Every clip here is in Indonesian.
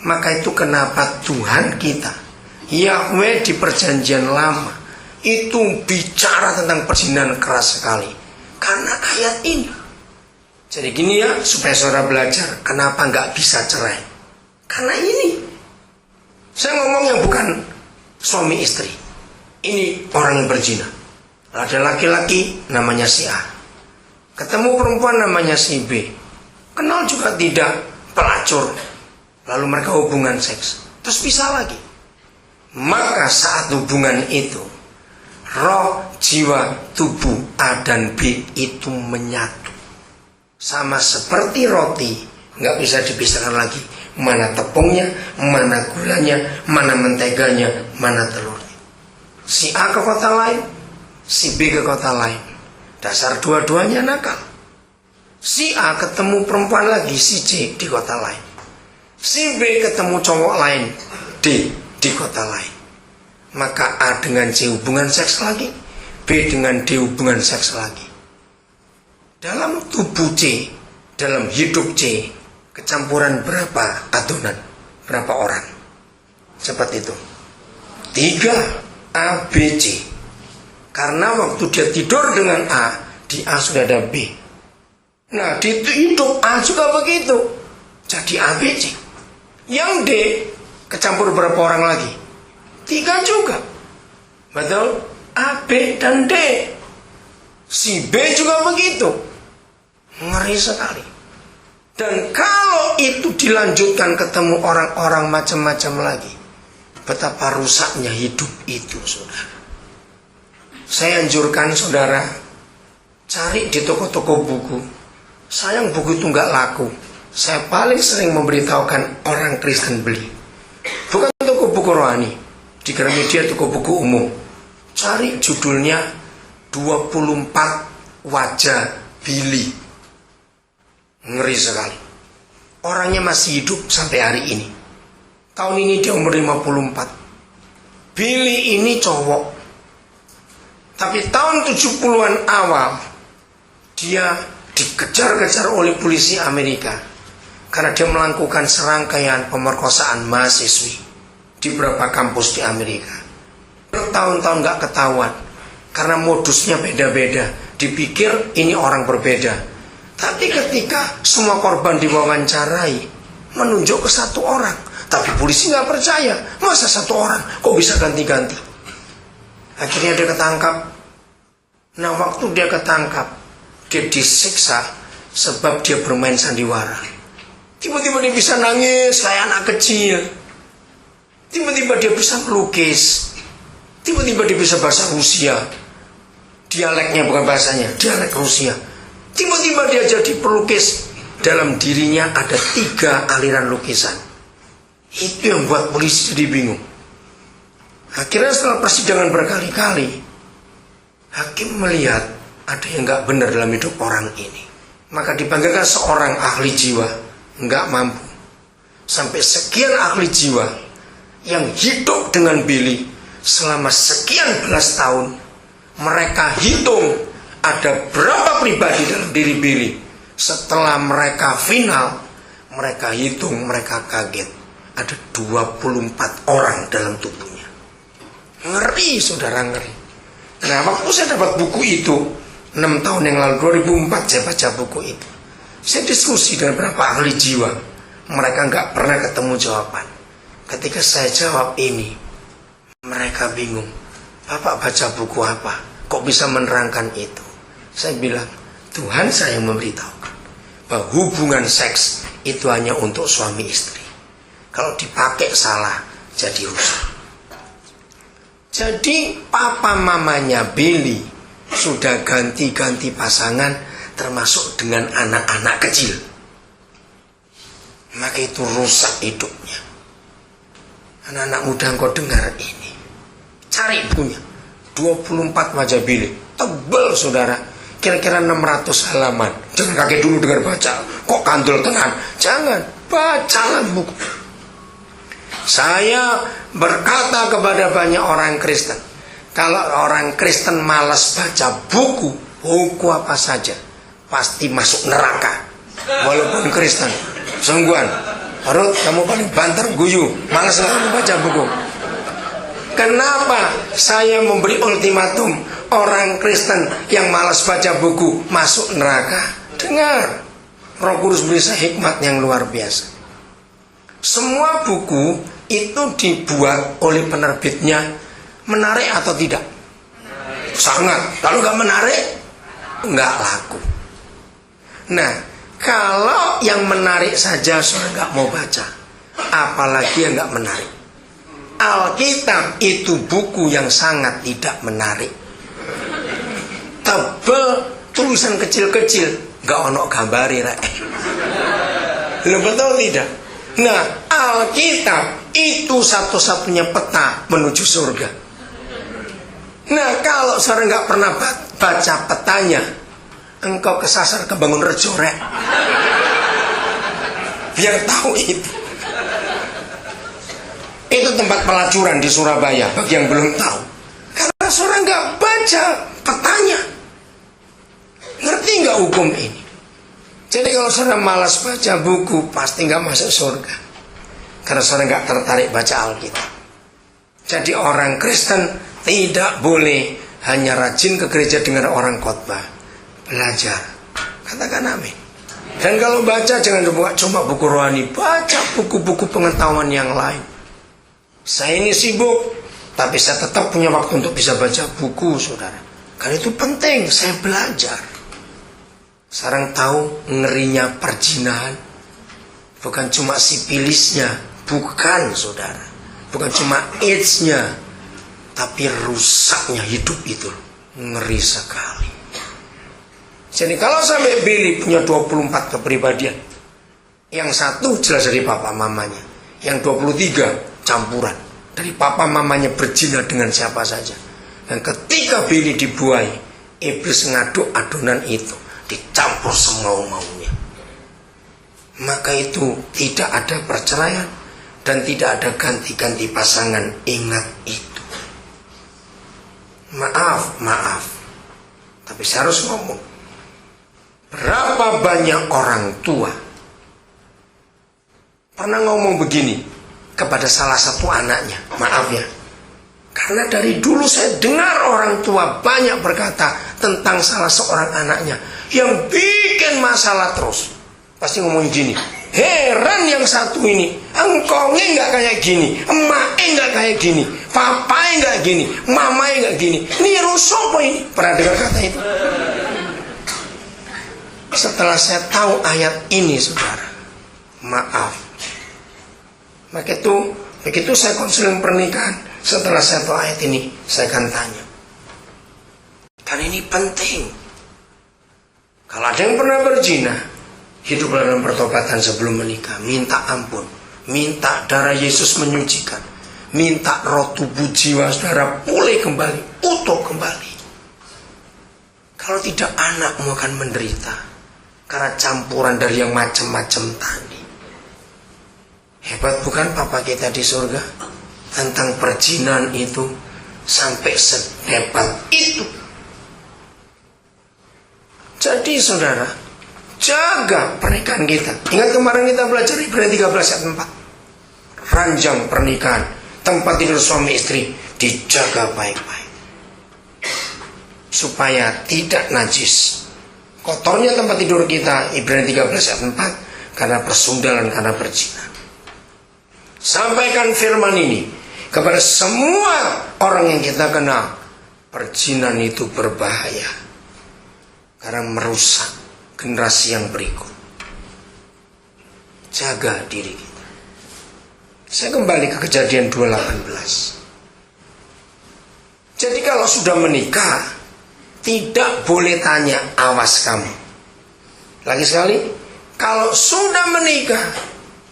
Maka itu kenapa Tuhan kita, Yahweh di perjanjian lama, itu bicara tentang perzinahan keras sekali. Karena ayat ini. Jadi gini ya, supaya saudara belajar kenapa nggak bisa cerai. Karena ini. Saya ngomong yang bukan suami istri. Ini orang yang berzina. Ada laki-laki namanya si A, ketemu perempuan namanya si B, kenal juga tidak, pelacur. Lalu mereka hubungan seks, terus pisah lagi. Maka saat hubungan itu, roh, jiwa, tubuh A dan B itu menyatu. Sama seperti roti, nggak bisa dipisahkan lagi. Mana tepungnya, mana gulanya, mana menteganya, mana telurnya. Si A ke kota lain, si B ke kota lain. Dasar dua-duanya nakal. Si A ketemu perempuan lagi, si C di kota lain. Si B ketemu cowok lain, D di kota lain. Maka A dengan C hubungan seks lagi, B dengan D hubungan seks lagi. Dalam tubuh C, dalam hidup C, kecampuran berapa adonan, berapa orang? Seperti itu. 3 A, B, C. Karena waktu dia tidur dengan A, di A sudah ada B. Nah, di hidup A juga begitu. Jadi A, B, C. Yang D, kecampur berapa orang lagi? 3 juga. Betul? A, B, dan D. Si B juga begitu. Ngeri sekali. Dan kalau itu dilanjutkan ketemu orang-orang macam-macam lagi, betapa rusaknya hidup itu, saudara. Saya anjurkan saudara cari di toko-toko buku. Sayang buku itu nggak laku. Saya paling sering memberitahukan orang Kristen beli. Bukan toko buku rohani, di Gramedia toko buku umum. Cari judulnya 24 Wajah Billy. Ngeri sekali. Orangnya masih hidup sampai hari ini. Tahun ini dia umur 54. Billy ini cowok. Tapi tahun 70-an awal dia dikejar-kejar oleh polisi Amerika karena dia melakukan serangkaian pemerkosaan mahasiswi di beberapa kampus di Amerika. Bertahun-tahun gak ketahuan karena modusnya beda-beda. Dipikir ini orang berbeda. Tapi ketika semua korban diwawancarai, menunjuk ke satu orang. Tapi polisi gak percaya. Masa satu orang kok bisa ganti-ganti? Akhirnya dia ketangkap. Nah, waktu dia ketangkap, dia disiksa sebab dia bermain sandiwara. Tiba-tiba dia bisa nangis kayak anak kecil. Tiba-tiba dia bisa melukis. Tiba-tiba dia bisa bahasa Rusia. Dialeknya bukan bahasanya, dialek Rusia. Tiba-tiba dia jadi pelukis. Dalam dirinya ada 3 aliran lukisan. Itu yang buat polisi jadi bingung. Akhirnya setelah persidangan berkali-kali, hakim melihat ada yang gak benar dalam hidup orang ini. Maka dipanggilkan seorang ahli jiwa. Gak mampu. Sampai sekian ahli jiwa yang hidup dengan Billy selama sekian belas tahun. Mereka hitung ada berapa pribadi dalam diri Billy. Setelah mereka final, mereka hitung, mereka kaget. Ada 24 orang dalam tubuhnya. Ngeri, saudara, ngeri. Nah, waktu saya dapat buku itu 6 tahun yang lalu, 2004 saya baca buku itu. Saya diskusi dengan beberapa ahli jiwa. Mereka nggak pernah ketemu jawaban. Ketika saya jawab ini, mereka bingung. Bapak baca buku apa? Kok bisa menerangkan itu? Saya bilang, Tuhan saya yang memberitahukan bahwa hubungan seks itu hanya untuk suami istri. Kalau dipakai salah, jadi rusak. Jadi papa mamanya Billy sudah ganti-ganti pasangan, termasuk dengan anak-anak kecil. Maka itu rusak hidupnya. Anak-anak muda, engkau dengar ini. Cari bukunya. 24 Wajah Billy. Tebal, saudara. Kira-kira 600 halaman. Jangan kaget dulu dengar baca. Kok kandul tenan? Jangan. Bacalah buku. Saya berkata kepada banyak orang Kristen, kalau orang Kristen malas baca buku apa saja, pasti masuk neraka. Walaupun Kristen, sungguhan. Harut, kamu paling banter guyu, malas kamu baca buku. Kenapa saya memberi ultimatum orang Kristen yang malas baca buku masuk neraka? Dengar, Roh Kudus beri saya hikmat yang luar biasa. Semua buku itu dibuat oleh penerbitnya menarik atau tidak? Sangat. Kalau nggak menarik, nggak laku. Nah, kalau yang menarik saja saudara nggak mau baca, apalagi yang nggak menarik. Alkitab itu buku yang sangat tidak menarik. Tebel, tulisan kecil-kecil, nggak ono gambari rek. Lo betul tidak? Nah, Alkitab itu satu-satunya peta menuju surga. Nah, kalau saudara nggak pernah baca petanya, engkau kesasar ke Bangunrejo rek. Biar tahu itu. Itu tempat pelacuran di Surabaya bagi yang belum tahu. Karena saudara nggak baca petanya. Ngerti nggak hukum ini? Jadi kalau saudara malas baca buku, pasti nggak masuk surga. Karena saudara nggak tertarik baca Alkitab. Jadi orang Kristen tidak boleh hanya rajin ke gereja dengan orang khotbah. Belajar. Katakan amin. Dan kalau baca jangan cuma buku rohani, baca buku-buku pengetahuan yang lain. Saya ini sibuk, tapi saya tetap punya waktu untuk bisa baca buku, saudara. Karena itu penting, saya belajar. Sekarang tahu ngerinya perzinahan. Bukan cuma sipilisnya, bukan saudara. Bukan cuma AIDS-nya, tapi rusaknya hidup itu. Ngeri sekali. Jadi kalau sampai Billy punya 24 kepribadian, yang satu jelas dari papa mamanya, yang 23 campuran dari papa mamanya berzina dengan siapa saja. Dan ketika Billy dibuai, iblis ngaduk adonan itu, dicampur semau-maunya. Maka itu tidak ada perceraian dan tidak ada ganti-ganti pasangan. Ingat itu. Maaf, tapi saya harus ngomong. Berapa banyak orang tua pernah ngomong begini kepada salah satu anaknya, maaf ya, karena dari dulu saya dengar orang tua banyak berkata tentang salah seorang anaknya yang bikin masalah terus. Pasti ngomong gini, heran yang satu ini, engkongnya nggak kayak gini, emaknya nggak kayak gini, papanya nggak gini, mamanya nggak gini, ini rusopo ini. Pernah dengar kata itu? Setelah saya tahu ayat ini, saudara, maaf. Begitu saya konseling pernikahan, setelah saya tahu ayat ini, saya akan tanya. Karena ini penting. Kalau ada yang pernah berzina, hidup dalam pertobatan sebelum menikah, minta ampun, minta darah Yesus menyucikan, minta roh tubuh jiwa saudara pulih kembali, utuh kembali. Kalau tidak, anakmu akan menderita karena campuran dari yang macam-macam tadi. Hebat bukan Papa kita di surga tentang perzinahan itu, sampai sehebat itu. Jadi saudara, jaga pernikahan kita. Ingat kemarin kita belajar Ibrani 13 ayat 4. Ranjang pernikahan, tempat tidur suami istri dijaga baik-baik supaya tidak najis. Kotornya tempat tidur kita, Ibrani 13 ayat 4, karena persundalan, karena perzinahan. Sampaikan firman ini kepada semua orang yang kita kenal. Perzinahan itu berbahaya karena merusak generasi yang berikut. Jaga diri kita. Saya kembali ke Kejadian 2:18. Jadi kalau sudah menikah, tidak boleh tanya, awas kamu. Lagi sekali, kalau sudah menikah,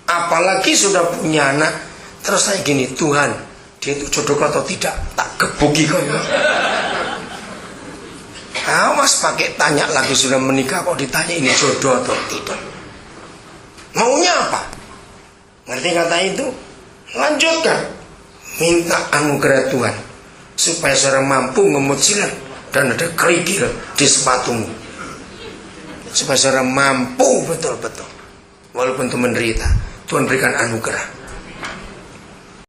apalagi sudah punya anak, terus saya gini, Tuhan, dia itu jodoh atau tidak? Tak gebuki kau. Awas pakai tanya lagi, sudah menikah kok ditanya ini jodoh atau tidak. Maunya apa? Ngerti kata itu? Lanjutkan. Minta anugerah Tuhan supaya saudara mampu ngemut silat dan ada kerikil di sepatumu, supaya saudara mampu betul-betul, walaupun itu menderita, Tuhan berikan anugerah.